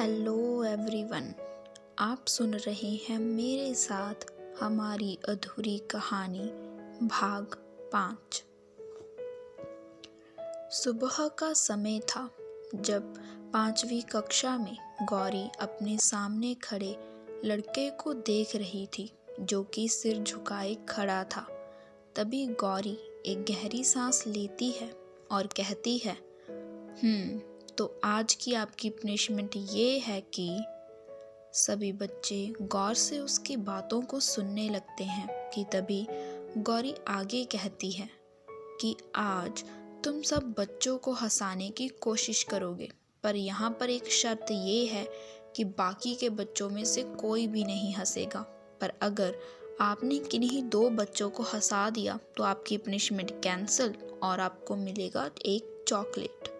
Hello everyone. आप सुन रहे हैं मेरे साथ हमारी अधूरी कहानी भाग 5। सुबह का समय था जब 5वीं कक्षा में गौरी अपने सामने खड़े लड़के को देख रही थी जो कि सिर झुकाए खड़ा था। तभी गौरी एक गहरी सांस लेती है और कहती है, तो आज की आपकी पनिशमेंट ये है कि सभी बच्चे गौर से उसकी बातों को सुनने लगते हैं कि तभी गौरी आगे कहती है कि आज तुम सब बच्चों को हंसाने की कोशिश करोगे, पर यहाँ पर एक शर्त ये है कि बाकी के बच्चों में से कोई भी नहीं हंसेगा। पर अगर आपने किन्हीं 2 बच्चों को हंसा दिया तो आपकी पनिशमेंट कैंसिल और आपको मिलेगा एक चॉकलेट।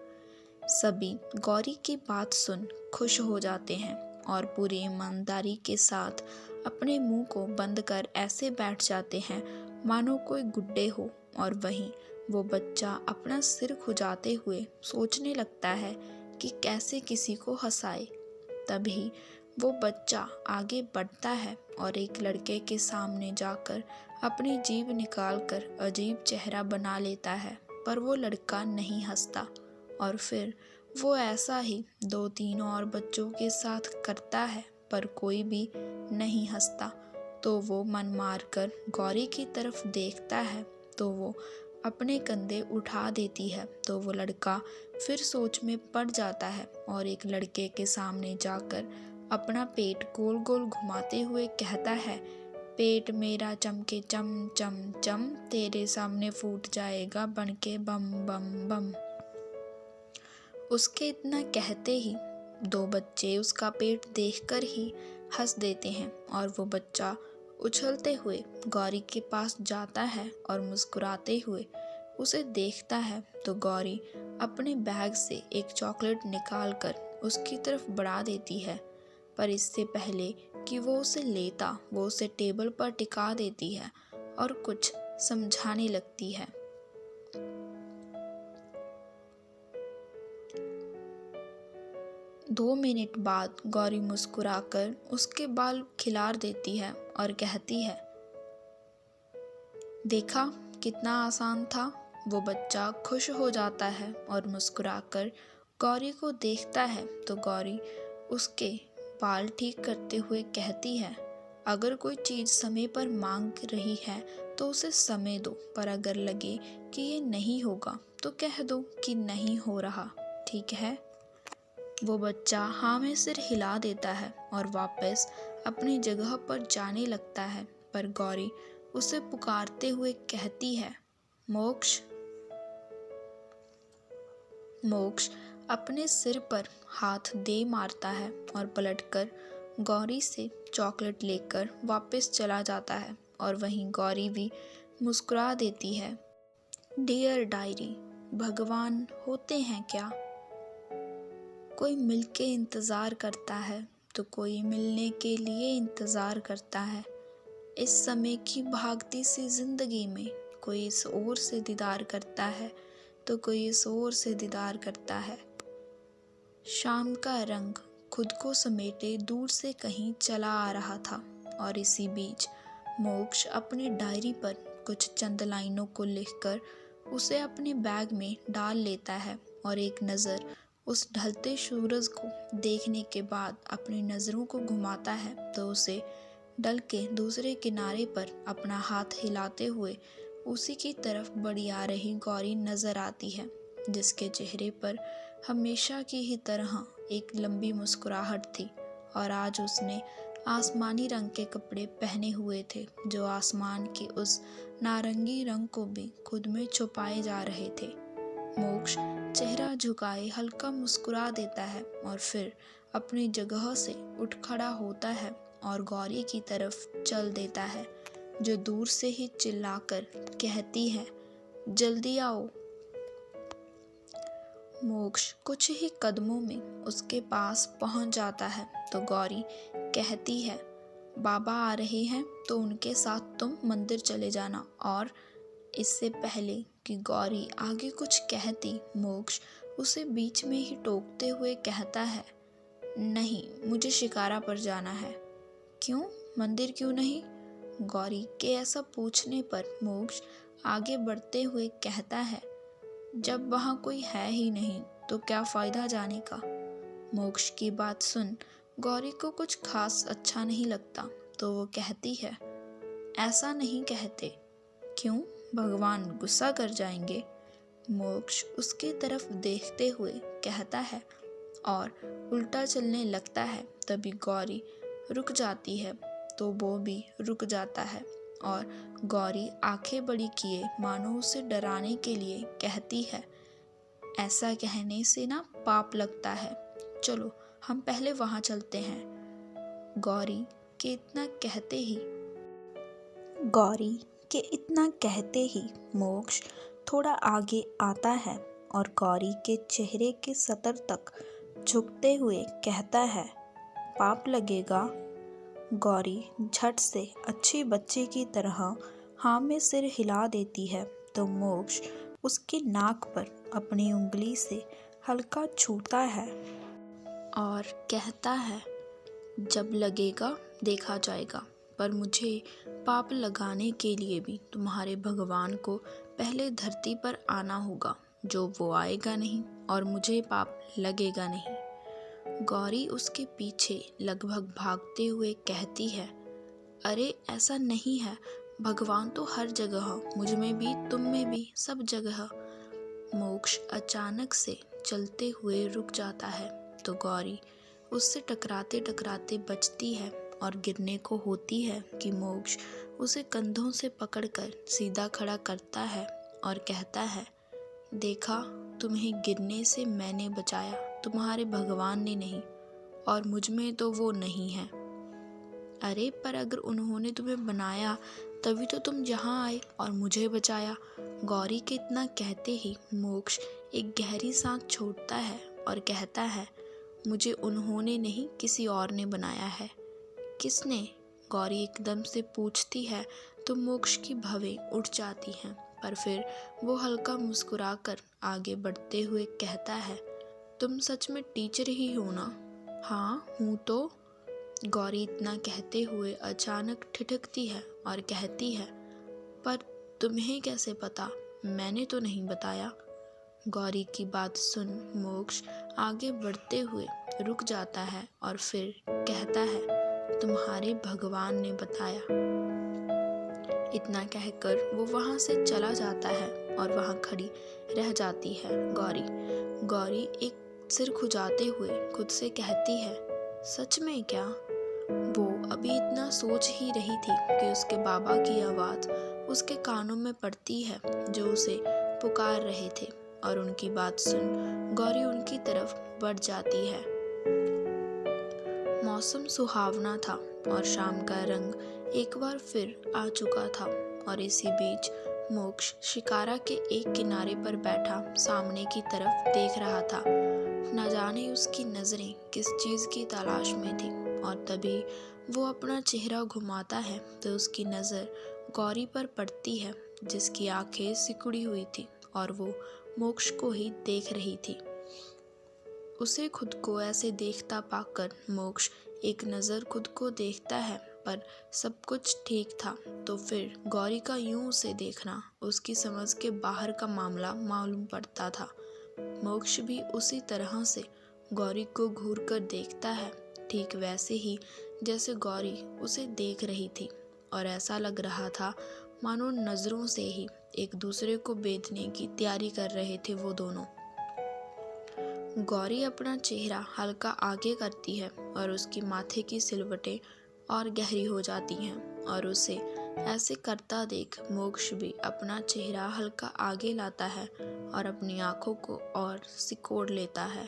सभी गौरी की बात सुन खुश हो जाते हैं और पूरी ईमानदारी के साथ अपने मुंह को बंद कर ऐसे बैठ जाते हैं मानो कोई गुड्डे हो। और वहीं वो बच्चा अपना सिर खुजाते हुए सोचने लगता है कि कैसे किसी को हंसाए। तभी वो बच्चा आगे बढ़ता है और एक लड़के के सामने जाकर अपनी जीभ निकालकर अजीब चेहरा बना लेता है, पर वो लड़का नहीं हंसता। और फिर वो ऐसा ही 2-3 और बच्चों के साथ करता है, पर कोई भी नहीं हंसता। तो वो मन मारकर गौरी की तरफ देखता है तो वो अपने कंधे उठा देती है। तो वो लड़का फिर सोच में पड़ जाता है और एक लड़के के सामने जाकर अपना पेट गोल गोल घुमाते हुए कहता है, पेट मेरा चमके चम चम चम, तेरे सामने फूट जाएगा बनके बम बम बम। उसके इतना कहते ही 2 बच्चे उसका पेट देखकर ही हंस देते हैं और वो बच्चा उछलते हुए गौरी के पास जाता है और मुस्कुराते हुए उसे देखता है। तो गौरी अपने बैग से एक चॉकलेट निकालकर उसकी तरफ बढ़ा देती है, पर इससे पहले कि वो उसे लेता वो उसे टेबल पर टिका देती है और कुछ समझाने लगती है। 2 मिनट बाद गौरी मुस्कुराकर उसके बाल खिलार देती है और कहती है, देखा कितना आसान था। वो बच्चा खुश हो जाता है और मुस्कुराकर गौरी को देखता है। तो गौरी उसके बाल ठीक करते हुए कहती है, अगर कोई चीज़ समय पर मांग रही है तो उसे समय दो, पर अगर लगे कि ये नहीं होगा तो कह दो कि नहीं हो रहा, ठीक है। वो बच्चा हाँ में सिर हिला देता है और वापस अपनी जगह पर जाने लगता है, पर गौरी उसे पुकारते हुए कहती है, मोक्ष। मोक्ष अपने सिर पर हाथ दे मारता है और पलटकर गौरी से चॉकलेट लेकर वापस चला जाता है। और वहीं गौरी भी मुस्कुरा देती है, डियर डायरी, भगवान होते हैं क्या? कोई मिलके इंतज़ार करता है तो कोई मिलने के लिए इंतज़ार करता है। इस समय की भागती सी ज़िंदगी में कोई इस ओर से दीदार करता है तो कोई इस ओर से दीदार करता है। शाम का रंग खुद को समेटे दूर से कहीं चला आ रहा था और इसी बीच मोक्ष अपनी डायरी पर कुछ चंद लाइनों को लिखकर उसे अपने बैग में डाल लेता है और एक नज़र उस ढलते सूरज को देखने के बाद अपनी नज़रों को घुमाता है तो उसे डल के दूसरे किनारे पर अपना हाथ हिलाते हुए उसी की तरफ बढ़ी आ रही गौरी नज़र आती है, जिसके चेहरे पर हमेशा की ही तरह एक लंबी मुस्कुराहट थी। और आज उसने आसमानी रंग के कपड़े पहने हुए थे जो आसमान के उस नारंगी रंग को भी खुद में छुपाए जा रहे थे। मोक्ष चेहरा झुकाए हल्का मुस्कुरा देता है और फिर अपनी जगह से उठ खड़ा होता है और गौरी की तरफ चल देता है, जो दूर से ही चिल्लाकर कहती है, जल्दी आओ। मोक्ष कुछ ही कदमों में उसके पास पहुंच जाता है तो गौरी कहती है, बाबा आ रहे हैं तो उनके साथ तुम मंदिर चले जाना। और इससे पहले कि गौरी आगे कुछ कहती, मोक्ष उसे बीच में ही टोकते हुए कहता है, नहीं, मुझे शिकारा पर जाना है। क्यों, मंदिर क्यों नहीं? गौरी के ऐसा पूछने पर मोक्ष आगे बढ़ते हुए कहता है, जब वहाँ कोई है ही नहीं तो क्या फ़ायदा जाने का। मोक्ष की बात सुन गौरी को कुछ खास अच्छा नहीं लगता, तो वो कहती है, ऐसा नहीं कहते। क्यों, भगवान गुस्सा कर जाएंगे? मोक्ष उसके तरफ देखते हुए कहता है और उल्टा चलने लगता है। तभी गौरी रुक जाती है तो वो भी रुक जाता है और गौरी आंखें बड़ी किए मानो उसे डराने के लिए कहती है, ऐसा कहने से ना पाप लगता है, चलो हम पहले वहाँ चलते हैं। गौरी के इतना कहते ही मोक्ष थोड़ा आगे आता है और गौरी के चेहरे के सतर तक झुकते हुए कहता है, पाप लगेगा। गौरी झट से अच्छी बच्चे की तरह हाँ में सिर हिला देती है तो मोक्ष उसकी नाक पर अपनी उंगली से हल्का छूता है और कहता है, जब लगेगा देखा जाएगा, पर मुझे पाप लगाने के लिए भी तुम्हारे भगवान को पहले धरती पर आना होगा, जो वो आएगा नहीं और मुझे पाप लगेगा नहीं। गौरी उसके पीछे लगभग भागते हुए कहती है, अरे ऐसा नहीं है, भगवान तो हर जगह, मुझ में भी तुम में भी, सब जगह। मोक्ष अचानक से चलते हुए रुक जाता है तो गौरी उससे टकराते टकराते बचती है और गिरने को होती है कि मोक्ष उसे कंधों से पकड़कर सीधा खड़ा करता है और कहता है, देखा, तुम्हें गिरने से मैंने बचाया, तुम्हारे भगवान ने नहीं, और मुझ में तो वो नहीं है। अरे पर अगर उन्होंने तुम्हें बनाया तभी तो तुम यहाँ आए और मुझे बचाया। गौरी के इतना कहते ही मोक्ष एक गहरी सांस छोड़ता है और कहता है, मुझे उन्होंने नहीं किसी और ने बनाया है। किसने? गौरी एकदम से पूछती है तो मोक्ष की भवें उठ जाती हैं, पर फिर वो हल्का मुस्कुराकर आगे बढ़ते हुए कहता है, तुम सच में टीचर ही हो ना? हाँ हूँ तो। गौरी इतना कहते हुए अचानक ठिठकती है और कहती है, पर तुम्हें कैसे पता? मैंने तो नहीं बताया। गौरी की बात सुन मोक्ष आगे बढ़ते हुए रुक जाता है और फिर कहता है, तुम्हारे भगवान ने बताया। इतना कहकर वो वहाँ से चला जाता है और वहाँ खड़ी रह जाती है गौरी एक सिर खुजाते हुए खुद से कहती है, सच में क्या? वो अभी इतना सोच ही रही थी कि उसके बाबा की आवाज़ उसके कानों में पड़ती है, जो उसे पुकार रहे थे, और उनकी बात सुन गौरी उनकी तरफ बढ़ जाती है। मौसम सुहावना था और शाम का रंग एक बार फिर आ चुका था और इसी बीच मोक्ष शिकारा के एक किनारे पर बैठा सामने की तरफ देख रहा था। न जाने उसकी नज़रें किस चीज़ की तलाश में थी और तभी वो अपना चेहरा घुमाता है तो उसकी नज़र गौरी पर पड़ती है, जिसकी आंखें सिकुड़ी हुई थी और वो मोक्ष को ही देख रही थी। उसे खुद को ऐसे देखता पाकर मोक्ष एक नज़र खुद को देखता है, पर सब कुछ ठीक था। तो फिर गौरी का यूं उसे देखना उसकी समझ के बाहर का मामला मालूम पड़ता था। मोक्ष भी उसी तरह से गौरी को घूर कर देखता है, ठीक वैसे ही जैसे गौरी उसे देख रही थी, और ऐसा लग रहा था मानो नज़रों से ही एक दूसरे को बेधने की तैयारी कर रहे थे वो दोनों। गौरी अपना चेहरा हल्का आगे करती है और उसकी माथे की सिलवटें और गहरी हो जाती हैं, और उसे ऐसे करता देख मोक्ष भी अपना चेहरा हल्का आगे लाता है और अपनी आंखों को और सिकोड़ लेता है।